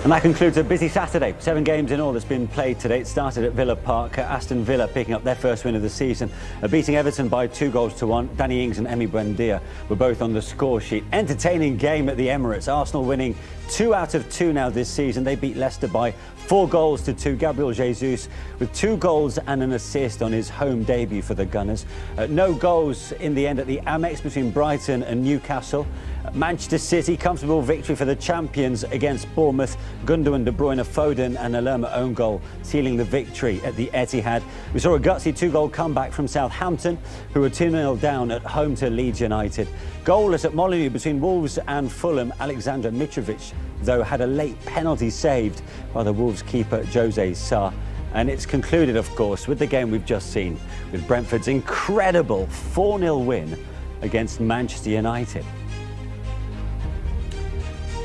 And that concludes a busy Saturday. 7 games in all that's been played today. It started at Villa Park. Aston Villa picking up their first win of the season, beating Everton by 2-1. Danny Ings and Emi Buendia were both on the score sheet. Entertaining game at the Emirates. Arsenal winning 2 out of 2 now this season. They beat Leicester by 4-2. Gabriel Jesus with 2 goals and an assist on his home debut for the Gunners. No goals in the end at the Amex between Brighton and Newcastle. Manchester City, comfortable victory for the champions against Bournemouth. Gundogan, De Bruyne, Foden and a Lerma own goal sealing the victory at the Etihad. We saw a gutsy 2-goal comeback from Southampton, who were 2-0 down at home to Leeds United. Goalless at Molineux between Wolves and Fulham. Alexander Mitrovic, though, had a late penalty saved by the Wolves keeper Jose Sarr. And it's concluded, of course, with the game we've just seen, with Brentford's incredible 4-0 win against Manchester United.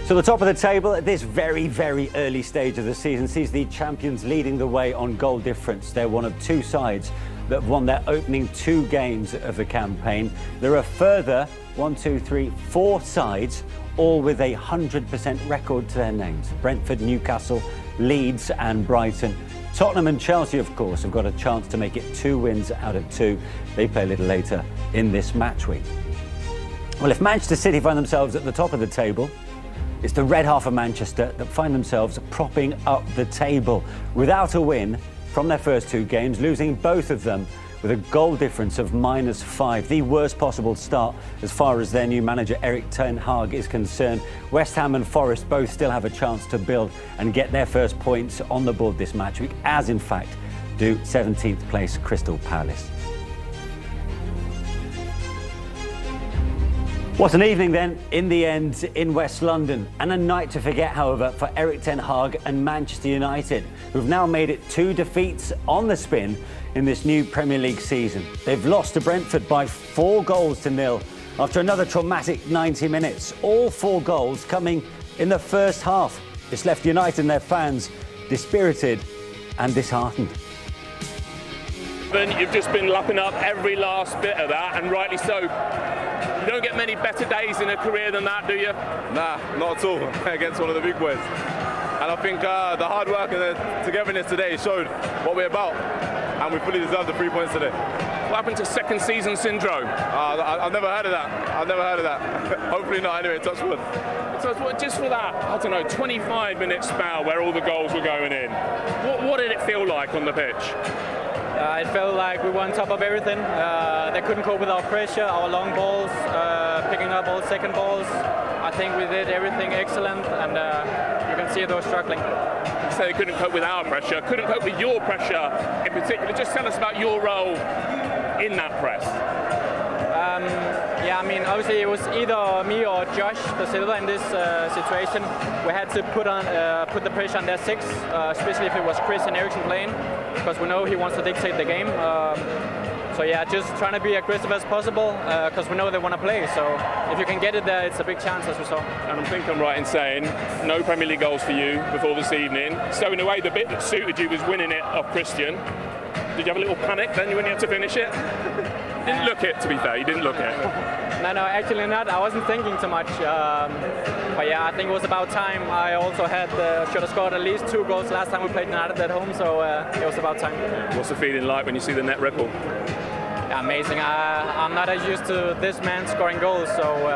So the top of the table at this very, very early stage of the season sees the champions leading the way on goal difference. They're one of 2 sides that have won their opening 2 games of the campaign. There are further 4 sides, all with a 100% record to their names. Brentford, Newcastle, Leeds and Brighton. Tottenham and Chelsea, of course, have got a chance to make it 2 wins out of 2. They play a little later in this match week. Well, if Manchester City find themselves at the top of the table, it's the red half of Manchester that find themselves propping up the table without a win from their first 2 games, losing both of them with a goal difference of -5. The worst possible start as far as their new manager Erik Ten Hag is concerned. West Ham and Forest both still have a chance to build and get their first points on the board this match week, as in fact do 17th place Crystal Palace. What an evening then, in the end, in West London. And a night to forget, however, for Erik Ten Hag and Manchester United, who've now made it 2 defeats on the spin in this new Premier League season. They've lost to Brentford by 4-0 after another traumatic 90 minutes. All 4 goals coming in the first half. It's left United and their fans dispirited and disheartened. You've just been lapping up every last bit of that, and rightly so. You don't get many better days in a career than that, do you? Nah, not at all, against one of the big boys. And I think the hard work and the togetherness today showed what we're about, and we fully deserve the 3 points today. What happened to second season syndrome? I've never heard of that. I've never heard of that. Hopefully not, anyway, touch wood. So just for that, I don't know, 25-minute spell where all the goals were going in, what did it feel like on the pitch? It felt like we were on top of everything. They couldn't cope with our pressure, our long balls, picking up all second balls. I think we did everything excellent, and you can see they were struggling. You say they couldn't cope with our pressure, couldn't cope with your pressure in particular. Just tell us about your role in that press. Yeah, I mean, obviously it was either me or Josh Da Silva in this situation. We had to put the pressure on their 6, especially if it was Chris and Eriksen playing, because we know he wants to dictate the game. So yeah, just trying to be aggressive as possible, because we know they want to play. So if you can get it there, it's a big chance, as we saw. And I think I'm right in saying no Premier League goals for you before this evening. So in a way, the bit that suited you was winning it off Christian. Did you have a little panic then when you had to finish it? You didn't look it, to be fair. You didn't look it. No, actually not. I wasn't thinking too much. But yeah, I think it was about time. I also should have scored at least 2 goals last time we played United at home, so it was about time. What's the feeling like when you see the net ripple? Yeah, amazing. I'm not as used to this man scoring goals, so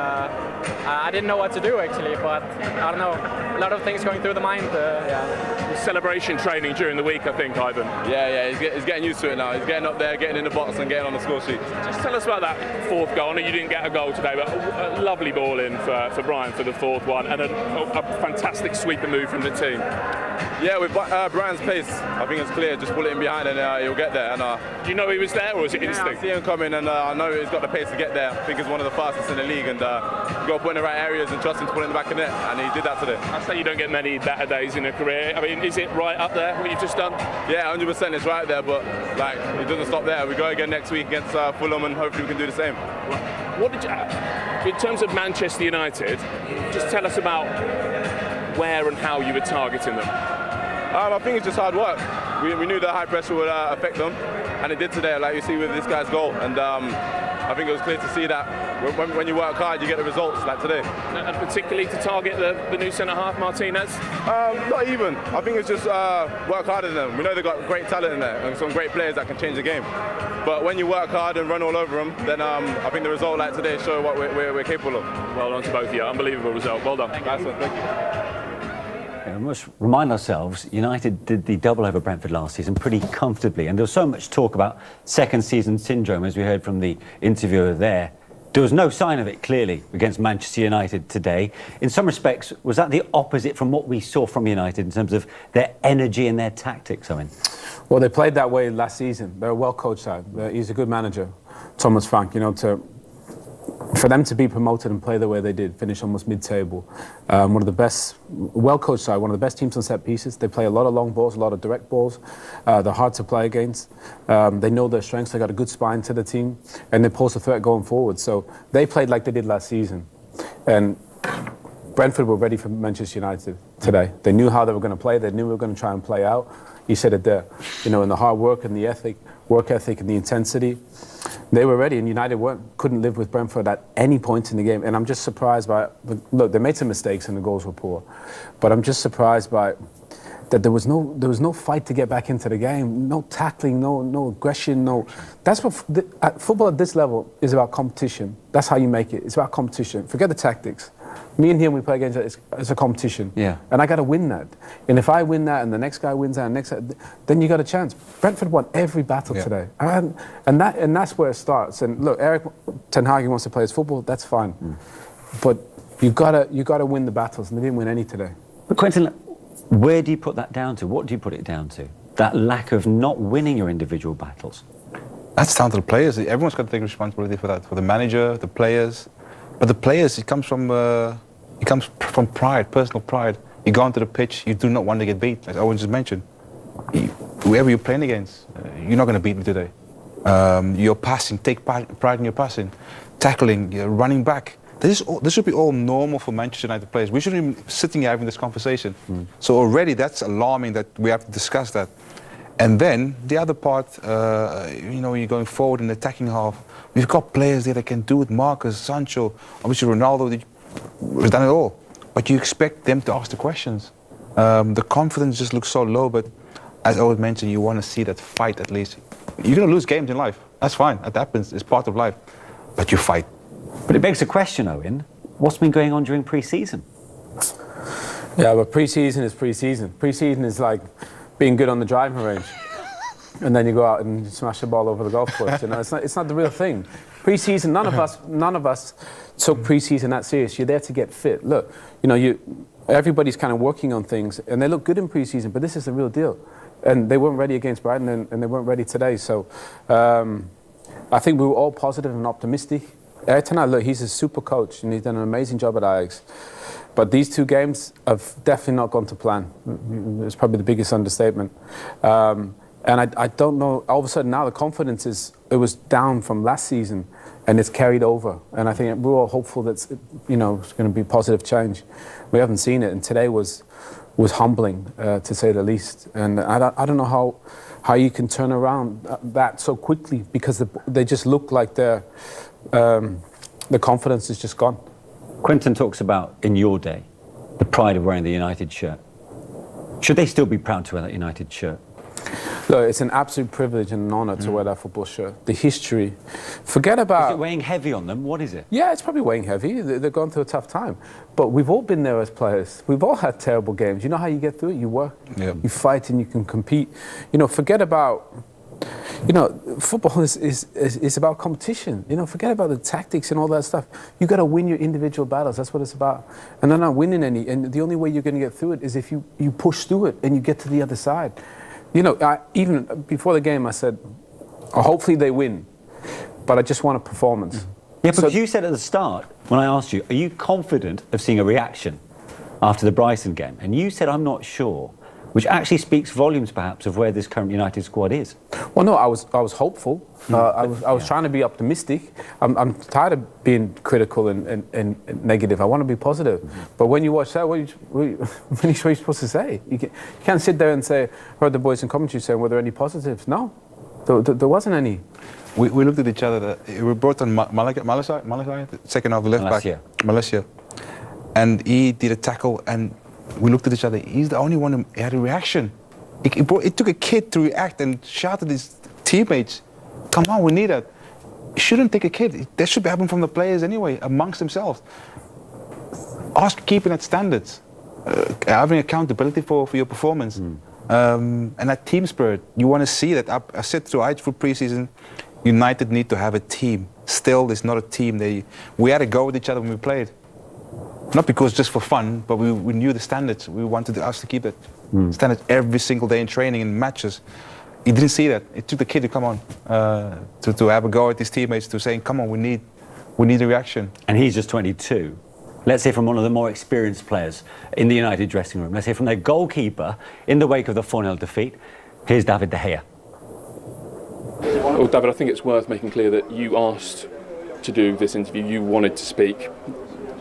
I didn't know what to do actually, but I don't know. A lot of things going through the mind. Celebration training during the week, I think, Ivan. Yeah, he's getting used to it now. He's getting up there, getting in the box and getting on the score sheet. Just tell us about that 4th goal. I know you didn't get a goal today, but a lovely ball in for Brian for the 4th one, and a fantastic sweeper move from the team. Yeah, with Brian's pace, I think it's clear. Just pull it in behind and he'll get there. And do you know he was there, or was it instinct? I see him coming, and I know he's got the pace to get there. I think he's one of the fastest in the league, and you've got to put in the right areas and trust him to put it in the back of the net, and he did that today. I say you don't get many better days in a career. I mean, is it right up there, what you've just done? Yeah, 100% it's right there, but like it doesn't stop there. We go again next week against Fulham, and hopefully we can do the same. What did you, in terms of Manchester United, just tell us about where and how you were targeting them? I think it's just hard work. We knew that high pressure would affect them, and it did today, like you see with this guy's goal. And I think it was clear to see that when you work hard, you get the results like today. And particularly to target the new centre-half, Martinez? Not even. I think it's just work harder than them. We know they've got great talent in there and some great players that can change the game. But when you work hard and run all over them, then I think the result like today show what we're capable of. Well done to both of you. Unbelievable result. Well done. Thank you. We must remind ourselves, United did the double over Brentford last season pretty comfortably, and there was so much talk about second season syndrome, as we heard from the interviewer there. There was no sign of it, clearly, against Manchester United today. In some respects, was that the opposite from what we saw from United in terms of their energy and their tactics, Owen? Well, they played that way last season. They're a well-coached side. He's a good manager, Thomas Frank, for them to be promoted and play the way they did, finish almost mid-table. One of the best, well-coached side, one of the best teams on set pieces. They play a lot of long balls, a lot of direct balls. They're hard to play against. They know their strengths. They got a good spine to the team, and they pose a threat going forward. So they played like they did last season. And Brentford were ready for Manchester United today. They knew how they were going to play. They knew we were going to try and play out. You said it there, in the hard work and the work ethic and the intensity. They were ready, and United couldn't live with Brentford at any point in the game. And I'm just surprised by, look, they made some mistakes and the goals were poor, but I'm just surprised by that there was no fight to get back into the game, no tackling, no aggression, no. That's what football at this level is about. Competition. That's how you make it. It's about competition. Forget the tactics. Me and him, we play against it's a competition. Yeah. And I got to win that. And if I win that, and the next guy wins that, and then you got a chance. Brentford won every battle today, and that's where it starts. And look, Erik Ten Hag wants to play his football. That's fine, but you gotta win the battles, and they didn't win any today. But Quentin, where do you put that down to? What do you put it down to? That lack of not winning your individual battles? That's down to the players. Everyone's got to take responsibility for that. For the manager, the players. But the players, it comes from pride, personal pride. You go onto the pitch, you do not want to get beat, as Owen just mentioned. Whoever you're playing against, you're not going to beat me today. You're passing, take pride in your passing. Tackling, running back. This should be all normal for Manchester United players. We shouldn't even be sitting here having this conversation. So already that's alarming that we have to discuss that. And then the other part, you're going forward in the attacking half. We've got players there that can do it. Marcus, Sancho, obviously Ronaldo, has done it all. But you expect them to ask the questions. The confidence just looks so low, but as I always mentioned, you want to see that fight at least. You're going to lose games in life. That's fine. That happens. It's part of life. But you fight. But it begs the question, Owen, what's been going on during pre-season? Yeah, but pre-season is pre-season. Pre-season is like being good on the driving range. And then you go out and smash the ball over the golf course. It's not the real thing. Pre-season, none of us took pre-season that serious. You're there to get fit. Look, everybody's kind of working on things, and they look good in pre-season, but this is the real deal. And they weren't ready against Brighton, and they weren't ready today. So I think we were all positive and optimistic. Erik Ten Hag, look, he's a super coach, and he's done an amazing job at Ajax. But these two games have definitely not gone to plan. It's probably the biggest understatement. And I don't know, all of a sudden now the confidence it was down from last season and it's carried over. And I think we're all hopeful that it's going to be positive change. We haven't seen it, and today was humbling, to say the least. And I don't know how you can turn around that so quickly, because they just look like the confidence is just gone. Quentin talks about, in your day, the pride of wearing the United shirt. Should they still be proud to wear that United shirt? Look, it's an absolute privilege and an honour to wear that football shirt. The history. Forget about... Is it weighing heavy on them? What is it? Yeah, it's probably weighing heavy. They're going through a tough time. But we've all been there as players. We've all had terrible games. You know how you get through it? You work, you fight, and you can compete. Forget about... football is about competition. Forget about the tactics and all that stuff. You got to win your individual battles. That's what it's about. And they're not winning any. And the only way you're going to get through it is if you push through it and you get to the other side. Even before the game, I said, hopefully they win, but I just want a performance. Yeah, but you said at the start, when I asked you, are you confident of seeing a reaction after the Brighton game? And you said, I'm not sure, which actually speaks volumes, perhaps, of where this current United squad is. Well, no, I was hopeful. I was trying to be optimistic. I'm tired of being critical and negative. I want to be positive. But when you watch that, what are you supposed to say? You can't sit there and say, heard the boys in commentary saying, were there any positives? No. There wasn't any. We looked at each other. We brought on Malaysia, second half, the left back. Malaysia. And he did a tackle, and we looked at each other. He's the only one who had a reaction. It took a kid to react and shout at his teammates, "Come on, we need that." It shouldn't take a kid. That should happen from the players anyway, amongst themselves. Ask keeping at standards, having accountability for your performance, and that team spirit. You want to see that. I said through pre-season, United need to have a team. Still, it's not a team. We had to go with each other when we played. Not because just for fun, but we knew the standards. We wanted us to keep that standard every single day in training and matches. He didn't see that. It took the kid to come on, to have a go at his teammates, to saying, "Come on, we need a reaction." And he's just 22. Let's hear from one of the more experienced players in the United dressing room. Let's hear from their goalkeeper in the wake of the 4-0 defeat. Here's David De Gea. Well, David, I think it's worth making clear that you asked to do this interview. You wanted to speak.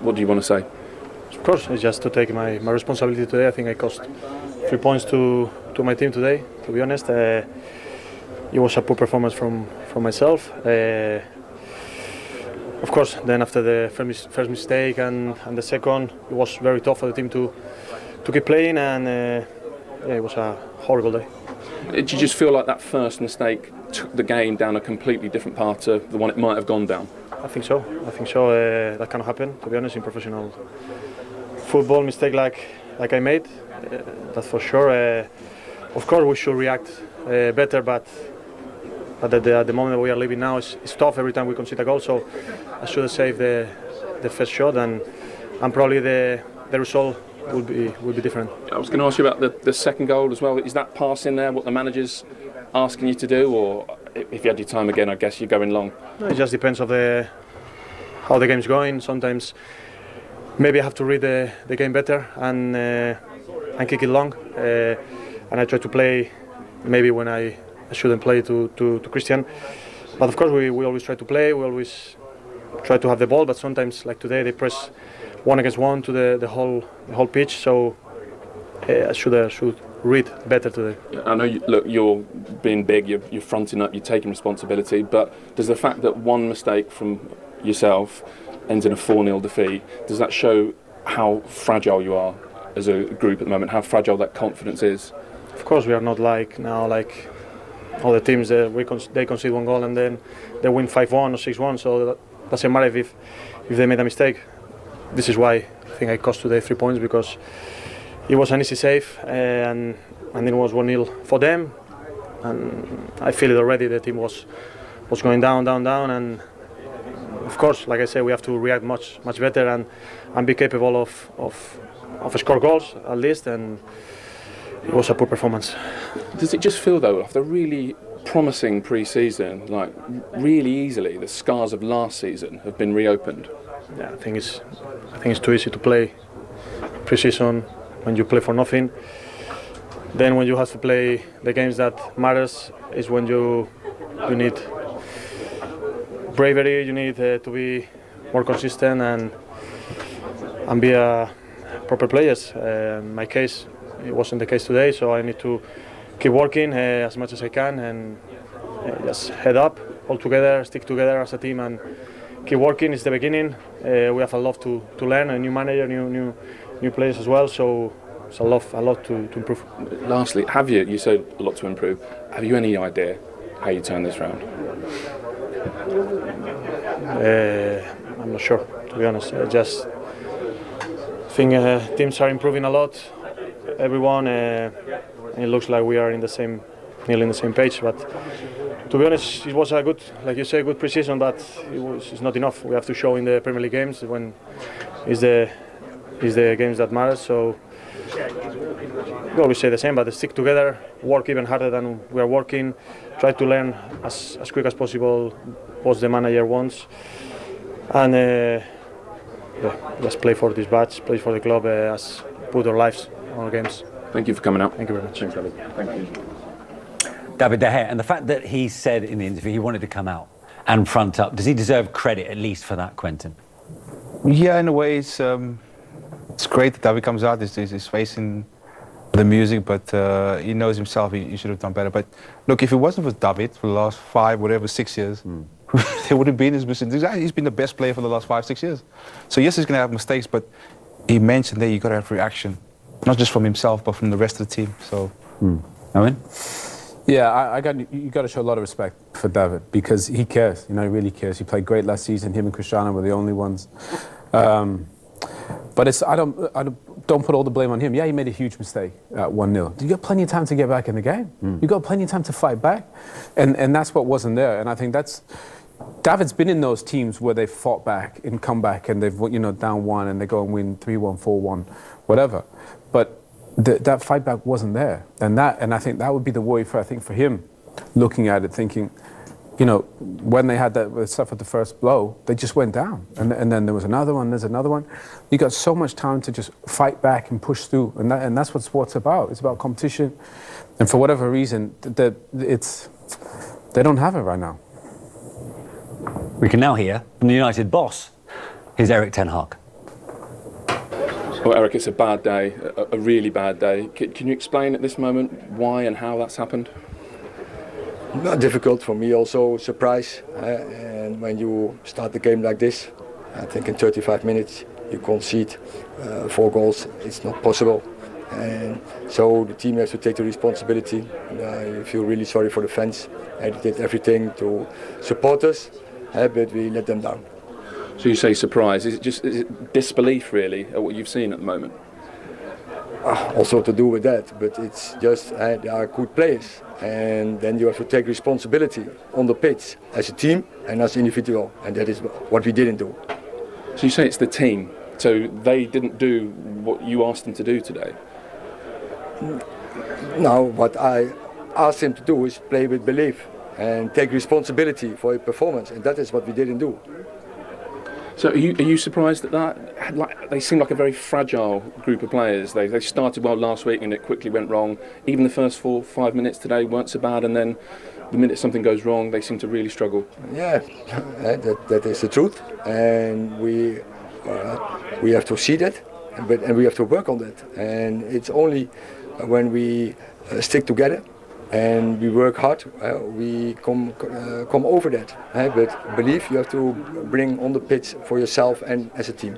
What do you want to say? Of course, it's just to take my responsibility today. I think I cost 3 points to my team today, to be honest. It was a poor performance from myself. Of course, then after the first mistake and the second, it was very tough for the team to keep playing, and it was a horrible day. Did you just feel like that first mistake took the game down a completely different path to the one it might have gone down? I think so. That cannot happen, to be honest, in professional football. Mistake like I made, that's for sure. Of course, we should react better, but at the moment that we are living now, it's tough every time we concede a goal. So I should have saved the first shot, and probably the result would be different. I was going to ask you about the second goal as well. Is that pass in there what the manager's asking you to do, or if you had your time again, I guess you're going long? No, it just depends of how the game's going. Sometimes maybe I have to read the game better and kick it long, and I try to play maybe when I shouldn't play to Christian. But of course we always try to play. We always try to have the ball. But sometimes, like today, they press one against one to the whole pitch. So I should read better today. I know. You're being big. You're fronting up. You're taking responsibility. But does the fact that one mistake from yourself ends in a 4-0 defeat, does that show how fragile you are as a group at the moment? How fragile that confidence is? Of course, we are not like all the teams. They concede one goal and then they win 5-1 or 6-1. So that doesn't matter if they made a mistake. This is why I think I cost today 3 points, because it was an easy save and then it was 1-0 for them. And I feel it already. The team was going down, and of course, like I said, we have to react much better and be capable of score goals at least. And it was a poor performance. Does it just feel though, after really promising pre-season, like really easily, the scars of last season have been reopened? Yeah, I think it's too easy to play pre-season when you play for nothing. Then when you have to play the games that matters is when you need bravery. You need to be more consistent and be proper players. In my case, it wasn't the case today, so I need to keep working as much as I can and just head up all together, stick together as a team and keep working. It's the beginning. We have a lot to learn, a new manager, new players as well, so it's a lot to improve. Lastly, you said a lot to improve, have you any idea how you turn this round? I'm not sure, to be honest. I just think teams are improving a lot. Everyone, and it looks like we are nearly in the same page. But to be honest, it was a good, like you say, good pre-season. But it's not enough. We have to show in the Premier League games when is the games that matter. So we always say the same, but stick together, work even harder than we are working. Try to learn as quick as possible what the manager wants, and just play for this badge, play for the club, put our lives on our games. Thank you for coming out. Thank you very much. Thanks, David. Thank you. David De Gea, and the fact that he said in the interview he wanted to come out and front up, does he deserve credit at least for that, Quentin? Yeah, in a way, it's great that David comes out. He's facing the music, but he knows himself he should have done better. But look, if it wasn't for David for the last 6 years, there would have been his missing. He's been the best player for the last 5-6 years. So yes, he's going to have mistakes, but he mentioned there you got to have reaction, not just from himself, but from the rest of the team. So, Owen? Yeah, you got to show a lot of respect for David because he cares. You know, he really cares. He played great last season. Him and Cristiano were the only ones. But I don't put all the blame on him. Yeah, he made a huge mistake at 1-0. You got plenty of time to get back in the game. You got plenty of time to fight back, and that's what wasn't there. And I think David's been in those teams where they've fought back and come back, and they've down 1 and they go and win 3-1, 4-1, whatever. But that fight back wasn't there, and I think that would be the worry for him, looking at it, thinking, when they had that stuff at the first blow, they just went down, and then there was another one. There's another one. You got so much time to just fight back and push through, and that's what sport's about. It's about competition, and for whatever reason, they don't have it right now. We can now hear from the United boss. Here's Erik Ten Hag. Well, Erik, it's a bad day, a really bad day. Can you explain at this moment why and how that's happened? Not difficult for me, also surprise. And when you start the game like this, I think in 35 minutes you concede 4 goals. It's not possible, and so the team has to take the responsibility. I feel really sorry for the fans. They did everything to support us, but we let them down. So you say surprise? Is it disbelief really at what you've seen at the moment? Also to do with that, but it's just they are good players, and then you have to take responsibility on the pitch as a team and as individual, and that is what we didn't do. So you say it's the team, so they didn't do what you asked them to do today? No, what I asked him to do is play with belief and take responsibility for your performance, and that is what we didn't do. So are you surprised at that? They seem like a very fragile group of players. They started well last week and it quickly went wrong. Even the first 4-5 minutes today weren't so bad, and then the minute something goes wrong, they seem to really struggle. Yeah, that is the truth, and we have to see that, and we have to work on that. And it's only when we stick together and we work hard, we come over that. But belief you have to bring on the pitch for yourself and as a team.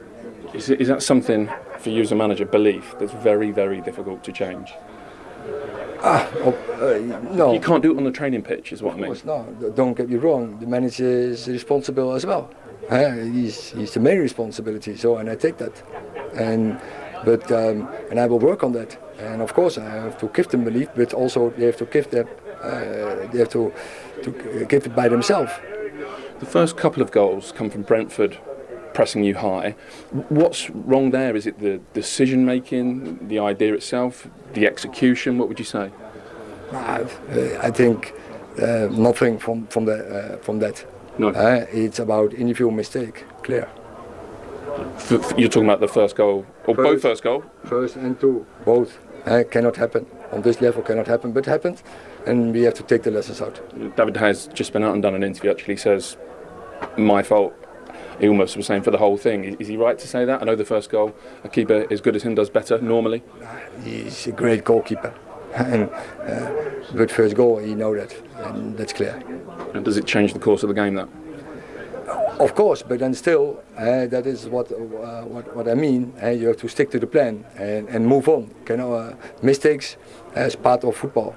Is that something for you as a manager, belief, that's very, very difficult to change? No. You can't do it on the training pitch, is what I mean. Of course, no. Don't get me wrong. The manager is responsible as well. He's the main responsibility. And I take that. And I will work on that. And of course, I have to give them belief, but also they have to give them. They have to give it by themselves. The first couple of goals come from Brentford pressing you high. What's wrong there? Is it the decision making, the idea itself, the execution? What would you say? I think nothing from that. No. It's about individual mistake. Clear. You're talking about the first goal, or both first goal? First and 2, both. Cannot happen. On this level cannot happen, but happened, and we have to take the lessons out. David has just been out and done an interview, actually says, my fault. He almost was saying for the whole thing. Is he right to say that? I know the first goal, a keeper as good as him does better, normally. He's a great goalkeeper. And but first goal, he know that, and that's clear. And does it change the course of the game, that? Of course, but then still, that is what I mean. You have to stick to the plan and move on. Mistakes as part of football.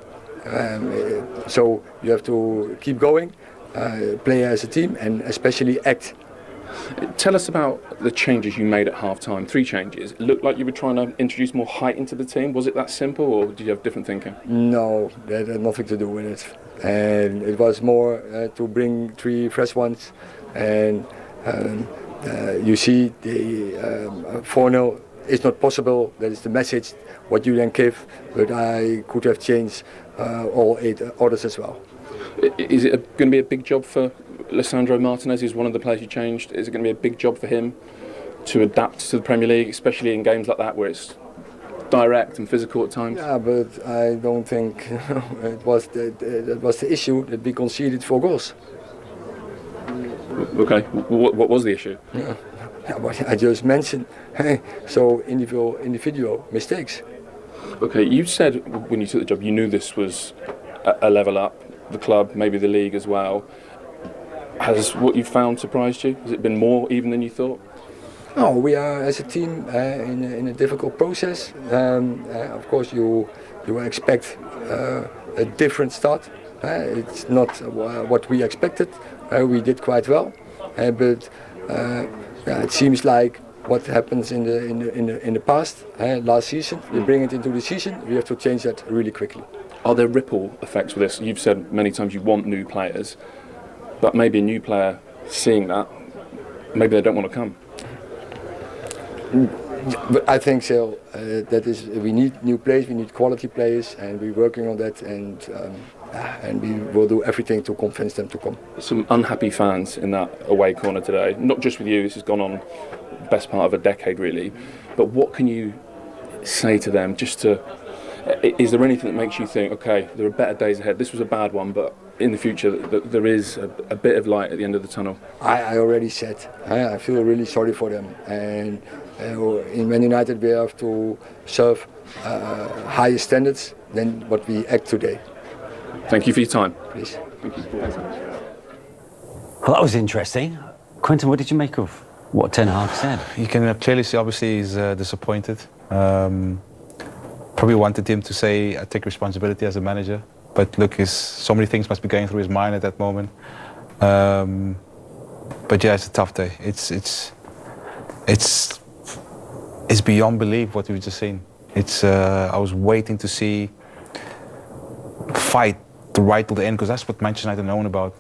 So you have to keep going, play as a team, and especially act. Tell us about the changes you made at half-time. 3 changes. It looked like you were trying to introduce more height into the team. Was it that simple, or did you have different thinking? No, that had nothing to do with it. And it was more to bring 3 fresh ones. And you see the 4-0 is not possible. That is the message, what you then give. But I could have changed all 8 others as well. Is it going to be a big job for Lisandro Martinez, who's one of the players you changed? Is it going to be a big job for him to adapt to the Premier League, especially in games like that where it's direct and physical at times? Yeah, but I don't think it was that was the issue, that we conceded 4 goals. Okay, what was the issue? Yeah, what I just mentioned. So individual mistakes. Okay, you said when you took the job you knew this was a level up, the club, maybe the league as well. Has what you found surprised you? Has it been more even than you thought? No, we are as a team in a difficult process. Of course, you expect a different start. It's not what we expected. We did quite well, but it seems like what happens in the past, last season. We bring it into the season. We have to change that really quickly. Are there ripple effects with this? You've said many times you want new players, but maybe a new player seeing that, maybe they don't want to come. But I think so. That is, we need new players, we need quality players, and we're working on that, and we will do everything to convince them to come. Some unhappy fans in that away corner today. Not just with you. This has gone on the best part of a decade, really. But what can you say to them? Just to, is there anything that makes you think, okay, there are better days ahead? This was a bad one, but in the future, there is a bit of light at the end of the tunnel. I already said, I feel really sorry for them, and in Man United we have to serve higher standards than what we act today. Thank you for your time. Please. Thank you. Well, that was interesting. Quentin, what did you make of what Ten Hag said? You can clearly see, obviously, he's disappointed. Probably wanted him to say, I take responsibility as a manager. But look, so many things must be going through his mind at that moment. But yeah, it's a tough day. It's beyond belief what we've just seen. I was waiting to see fight the right to the end, because that's what Manchester United are known about.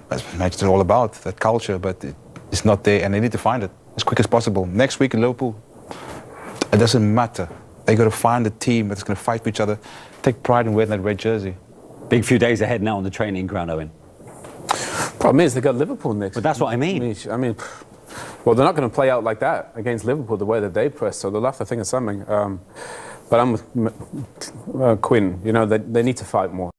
That's what Manchester is all about, that culture. But it's not there, and they need to find it as quick as possible. Next week in Liverpool, it doesn't matter. They got to find a team that's going to fight for each other. Take pride in wearing that red jersey. Big few days ahead now on the training ground, Owen. Problem is, they got Liverpool next. But that's what I mean. Well, they're not going to play out like that against Liverpool the way that they press, so they'll have to think of something. But I'm with Quinn. You know, they need to fight more.